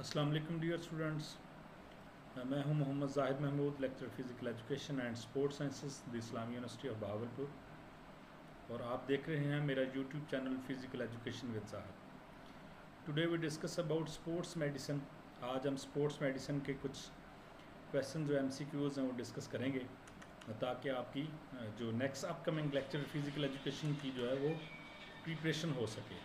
अस्सलाम वालेकुम dear students. मैं हूं Mohammad Zahid Mahmood, lecture physical education and sports sciences the Islamia university of Bahawalpur, और आप देख रहे हैं मेरा YouTube channel physical education with Zahid. Today we discuss about sports medicine. आज हम स्पोर्ट्स मेडिसिन के कुछ क्वेश्चन जो MCQs हैं वो डिस्कस करेंगे, ताकि आपकी जो next upcoming lecture physical education की जो है वो प्रिपरेशन हो सके।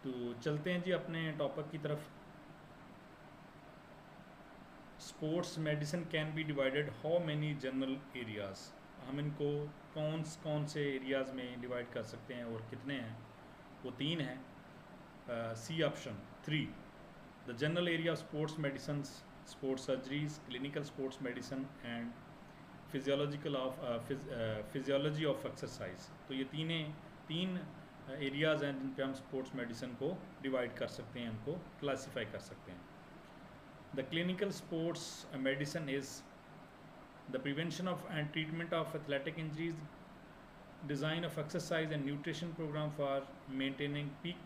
तो चलते हैं जी अपने टॉपिक की तरफ। Sports medicine can be divided how many general areas. हम इनको कौन से एरियाज़ में डिवाइड कर सकते हैं और कितने हैं? वो 3 हैं। C option 3, the general area of sports medicine, sports surgeries, clinical sports medicine and physiology of exercise. तो ये तीन एरियाज़ हैं जिन पे हम स्पोर्ट्स मेडिसिन को डिवाइड कर सकते हैं, उनको क्लासीफाई कर सकते हैं। The clinical sports medicine is the prevention of and treatment of athletic injuries, design of exercise and nutrition programme for maintaining peak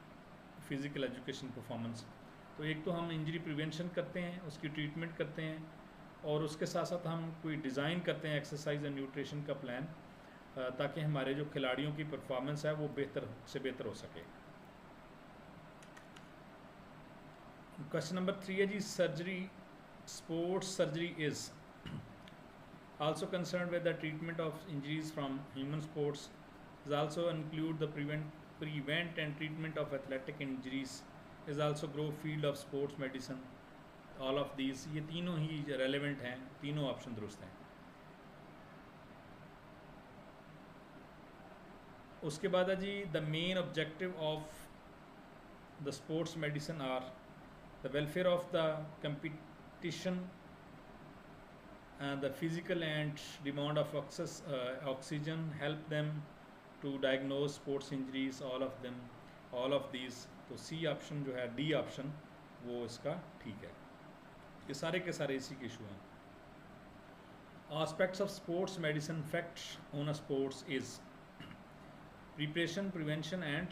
physical education performance. तो एक तो हम इंजरी प्रिवेंशन करते हैं, उसकी ट्रीटमेंट करते हैं, और उसके साथ साथ हम कोई डिज़ाइन करते हैं एक्सरसाइज एंड न्यूट्रिशन का प्लान, ताकि हमारे जो खिलाड़ियों की परफॉर्मेंस है वो बेहतर से बेहतर हो सके। क्वेश्चन नंबर 3 है जी, surgery, sports surgery is also concern with the treatment of injuries from human sports, is also include the prevent and treatment of athletic injuries, is also grow field of sports medicine. All of these, ये तीनों ही relevant हैं, तीनों option दुरुस्त हैं। उसके बाद है जी, the main objective of the sports medicine are the welfare of the competition, the physical and demand of oxygen, help them to diagnose sports injuries, all of these. तो सी ऑप्शन जो है, D option, वो इसका ठीक है। ये सारे के सारे इसी के इशू हैं। Aspects of sports medicine effects on a sports is preparation, prevention and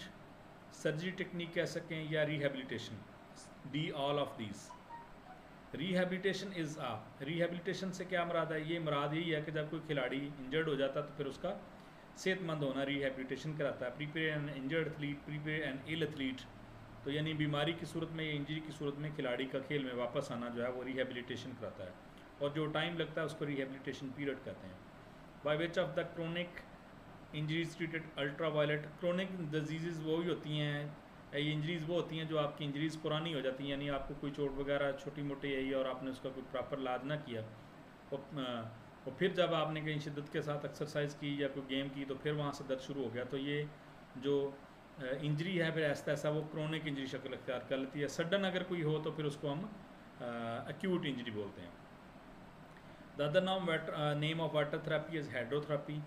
surgery technique कह सकें, या rehabilitation. D all of these. Rehabilitation is rehabilitation से क्या मुराद है? ये मुराद यही है कि जब कोई खिलाड़ी इंजर्ड हो जाता है तो फिर उसका सेहतमंद होना रिहेबिलिटेशन कराता है। Prepare an injured athlete, prepare an ill athlete, तो यानी बीमारी की सूरत में या इंजरी की सूरत में खिलाड़ी का खेल में वापस आना जो है वो रिहेबिलिटेशन कराता है, और जो टाइम लगता है उसको रिहेबिलिटेशन पीरियड कहते हैं। By which of the chronic injuries treated ultraviolet. Chronic disease वो ही होती हैं, ये इंजरीज़ वो होती हैं जो आपकी इंजरीज़ पुरानी हो जाती हैं, यानी आपको कोई चोट वगैरह छोटी मोटी आई और आपने उसका कोई प्रॉपर इलाज ना किया, और फिर जब आपने कहीं शिद्दत के साथ एक्सरसाइज की या कोई गेम की तो फिर वहाँ से दर्द शुरू हो गया, तो ये जो इंजरी है फिर ऐसा ऐसा वो क्रोनिक इंजरी शक्ल अख्तियार कर लेती है। सडन अगर कोई हो तो फिर उसको हम एक्यूट इंजरी बोलते हैं। The other name of water therapy is hydrotherapy.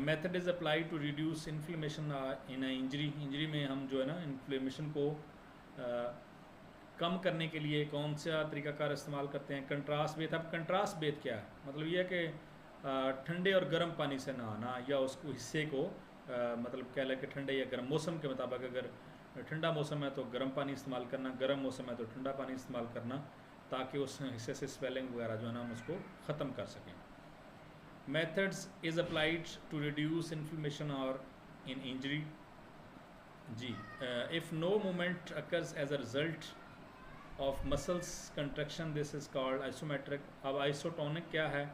Method is apply to reduce inflammation in injury में हम जो है ना इन्फ्लेमेशन को कम करने के लिए कौन सा तरीक़ाकार इस्तेमाल करते हैं? Contrast Beth. अब कंट्रास्ट बेथ क्या है? मतलब ये है कि ठंडे और गर्म पानी से नहाना, या उसको हिस्से को मतलब कह लें कि ठंडे या गर्म मौसम के मुताबिक, अगर ठंडा मौसम है तो गर्म पानी इस्तेमाल करना, गर्म मौसम है तो ठंडा पानी इस्तेमाल करना, ताकि उस हिस्से से स्वेलिंग वगैरह जो है ना हम उसको ख़त्म कर सकें। Methods is applied to reduce inflammation or in injury. Ji, if no movement occurs as a result of muscles contraction, this is called isometric. अब isotonic क्या है?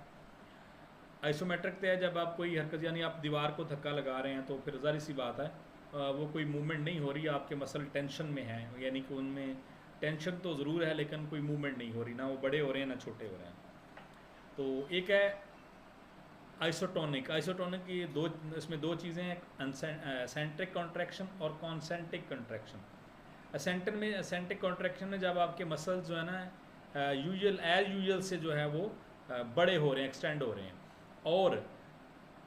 आइसोमेट्रिक तो है जब आप कोई हरकत, यानी आप दीवार को धक्का लगा रहे हैं तो फिर ज़ाहिर सी बात है वो कोई मूवमेंट नहीं हो रही, आपके मसल टेंशन में हैं, यानी कि उनमें टेंशन तो ज़रूर है लेकिन कोई मूवमेंट नहीं हो रही, ना वो बड़े हो रहे हैं ना छोटे हो रहे हैं। तो एक है आइसोटोनिक। आइसोटोनिक की इसमें दो चीज़ें हैं, एसेंट्रिक कॉन्ट्रैक्शन और कॉन्सेंट्रिक कॉन्ट्रैक्शन। एसेंट्रिक कॉन्ट्रैक्शन में जब आपके मसल्स जो है ना यूजुअल से जो है वो बड़े हो रहे हैं, एक्सटेंड हो रहे हैं, और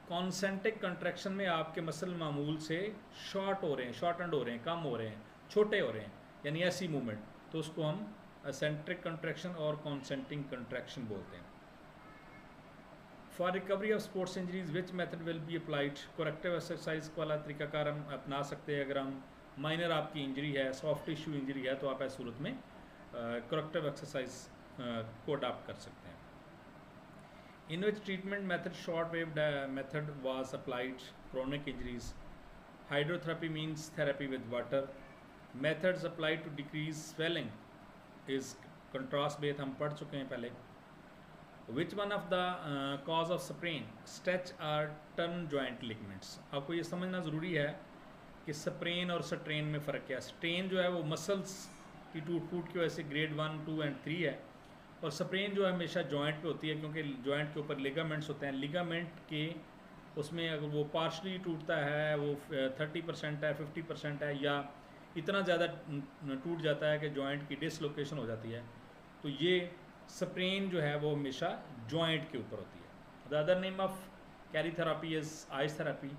कॉन्सेंट्रिक कॉन्ट्रैक्शन में आपके मसल मामूल से शॉर्टन हो रहे हैं, कम हो रहे हैं, छोटे हो रहे हैं, यानी ऐसी मूवमेंट, तो उसको हम एसेंट्रिक कॉन्ट्रैक्शन और कॉन्सेंट्रिक कॉन्ट्रैक्शन बोलते हैं। For recovery of sports injuries which method will be applied? Corrective exercise वाला तरीकाकार हम अपना सकते हैं अगर हम माइनर आपकी इंजरी है, सॉफ्ट टिश्यू इंजरी है, तो आप ऐसी सूरत में करेक्टिव एक्सरसाइज को अडाप्ट कर सकते हैं. In which treatment method short wave method was applied chronic injuries. Hydrotherapy means therapy with water. Methods applied to decrease swelling is contrast based, हम पढ़ चुके हैं पहले. Which one of the cause of sprain, stretch or turn joint ligaments. आपको ये समझना ज़रूरी है कि स्प्रेन और स्ट्रेन में फ़र्क क्या है. स्ट्रेन जो है वो मसल्स की टूट फूट की वजह से ग्रेड 1, 2 एंड 3 है, और स्प्रेन जो है हमेशा जॉइंट पे होती है, क्योंकि जॉइंट के ऊपर लिगामेंट्स होते हैं. लिगामेंट के उसमें अगर वो पार्शली टूटता है, वो 30% है, 50% है, या इतना ज़्यादा टूट जाता है कि जॉइंट की डिसलोकेशन हो जाती है, तो ये स्प्रेन जो है वो हमेशा जॉइंट के ऊपर होती है. The other name of cryotherapy is ice therapy.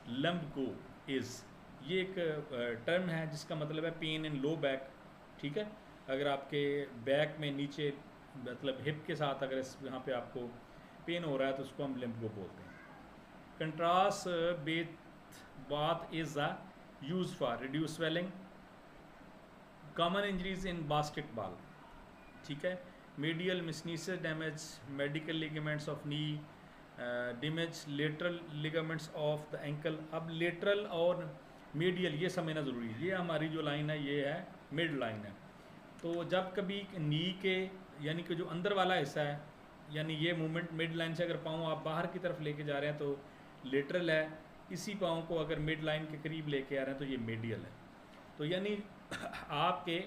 Lumbago is, ये एक टर्म है जिसका मतलब है पेन इन लो बैक. ठीक है, अगर आपके बैक में नीचे मतलब हिप के साथ अगर यहाँ पे आपको पेन हो रहा है तो उसको हम लिम्बगो बोलते हैं. Contrast bath is a use for reduce swelling. Common injuries in basketball. ठीक है, medial meniscus damage, medial ligaments of knee damage, lateral ligaments of the ankle. अब lateral और medial ये समझना ज़रूरी है. ये हमारी जो लाइन है ये है मिड लाइन है. तो जब कभी नी के यानी कि जो अंदर वाला हिस्सा है, यानी ये मूवमेंट मिड लाइन से अगर पाँव आप बाहर की तरफ लेके जा रहे हैं तो लेटरल है, इसी पाँव को अगर मिड लाइन के करीब लेके आ रहे हैं तो ये मीडियल है. तो यानी आपके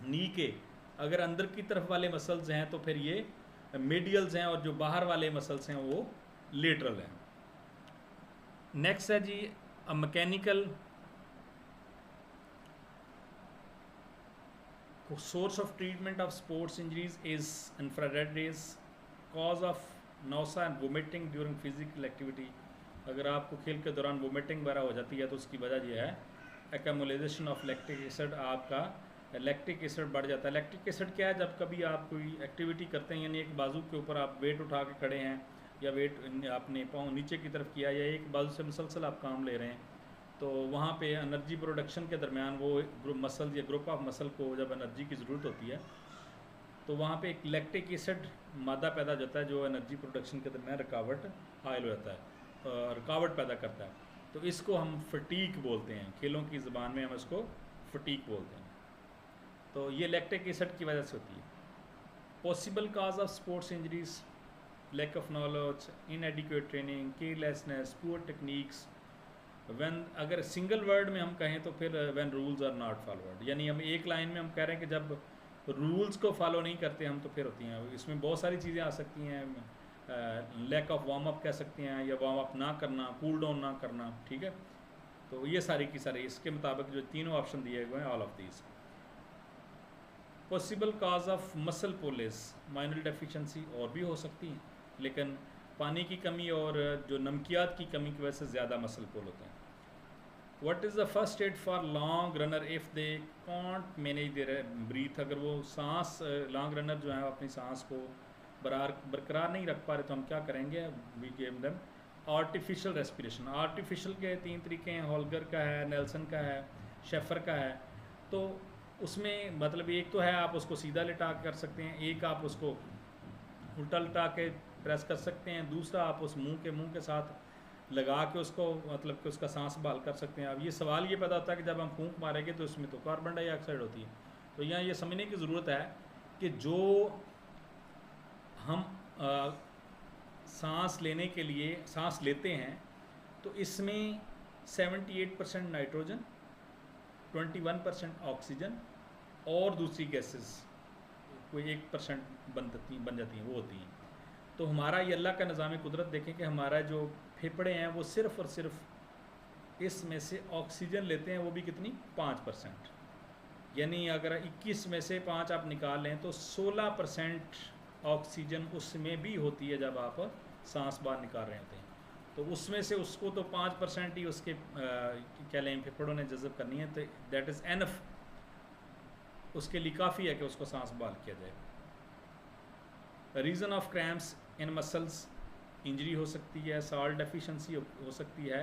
नी के अगर अंदर की तरफ वाले मसल्स हैं तो फिर ये मीडियल्स हैं, और जो बाहर वाले मसल्स हैं वो लेटरल हैं. नेक्स्ट है जी mechanical source of treatment of sports injuries is infrared rays. Cause of nausea and vomiting during physical activity. अगर आपको खेल के दौरान वोमिटिंग वगैरह हो जाती है तो उसकी वजह यह है एक्यूमुलेशन ऑफ लैक्टिक एसिड. आपका लैक्टिक एसिड बढ़ जाता है. लैक्टिक एसिड क्या है, जब कभी आप कोई एक्टिविटी करते हैं, यानी एक बाजू के ऊपर आप वेट उठा के खड़े हैं, या वेट आपने पाँव नीचे की तरफ किया, या एक बाजू से मुसलसल आप काम ले रहे हैं, तो वहाँ पे एनर्जी प्रोडक्शन के दरमियान वो ग्रुप मसल या ग्रुप ऑफ मसल को जब एनर्जी की ज़रूरत होती है तो वहाँ पे एक लैक्टिक एसिड मादा पैदा हो जाता है जो एनर्जी प्रोडक्शन के दरमियान रुकावट हायल हो जाता है, रुकावट पैदा करता है. तो इसको हम फटीक बोलते हैं, खेलों की ज़बान में हम इसको फटीक बोलते हैं. तो ये लैक्टिक एसिड की वजह से होती है. Possible cause of sports injuries, lack of knowledge, inadequate training, carelessness, poor techniques. When अगर सिंगल वर्ड में हम कहें तो फिर when rules are not followed, यानी हम एक लाइन में हम कह रहे हैं कि जब रूल्स को फॉलो नहीं करते हम तो फिर होती हैं. इसमें बहुत सारी चीज़ें आ सकती हैं. लैक ऑफ वार्म अप कह सकते हैं, या वार्म अप ना करना, कूल डाउन ना करना. ठीक है, तो ये सारी की सारी इसके मुताबिक जो तीनों ऑप्शन दिए गए हैं, all of these. Possible cause of muscle police, minor deficiency और भी हो सकती हैं, लेकिन पानी की कमी और जो नमकियात की कमी की वजह से ज़्यादा मसल पुल होते हैं. What is the first aid for long runner if they can't manage their breath. अगर वो सांस लॉन्ग रनर जो है अपनी सांस को बरकरार नहीं रख पा रहे तो हम क्या करेंगे, we give them artificial respiration. Artificial के 3 तरीके हैं, हॉलगर का है, नेल्सन का है, शेफर का है. तो उसमें मतलब एक तो है आप उसको सीधा लिटा कर सकते हैं, एक आप उसको उल्टा लिटा के प्रेस कर सकते हैं, दूसरा आप उस मुंह के साथ लगा के उसको मतलब कि उसका सांस बहाल कर सकते हैं. अब ये सवाल ये पैदा होता है कि जब हम फूंक मारेंगे तो इसमें तो कार्बन डाइऑक्साइड होती है. तो यहाँ ये समझने की ज़रूरत है कि जो हम सांस लेने के लिए सांस लेते हैं तो इसमें 78% नाइट्रोजन, 21% ऑक्सीजन और दूसरी गैसेस कोई 1% बन जाती हैं, वो होती हैं. तो हमारा ये अल्लाह का निज़ाम कुदरत देखें कि हमारा जो फेफड़े हैं वो सिर्फ़ और सिर्फ इसमें से ऑक्सीजन लेते हैं, वो भी कितनी 5%. यानी अगर 21 में से 5 आप निकाल लें तो 16% ऑक्सीजन उसमें भी होती है जब आप सांस बाहर निकाल रहे होते हैं. तो उसमें से उसको तो 5% ही उसके क्या लें फेफड़ों ने जज़ब करनी है, तो दैट इज़ एनफ, उसके लिए काफ़ी है कि उसको सांस बहाल किया जाए. Reason of cramps in muscles, injury हो सकती है, साल्ट डेफिशिएंसी हो सकती है,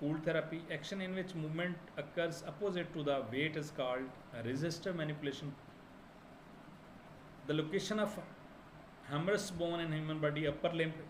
cooled therapy. Action in which movement occurs opposite to the weight is called resistive manipulation. The location of humerus bone in human body, upper limb,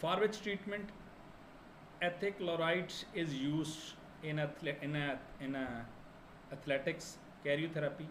For which treatment ethichloride is used in athletics. Karyotherapy.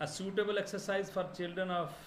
A suitable exercise for children of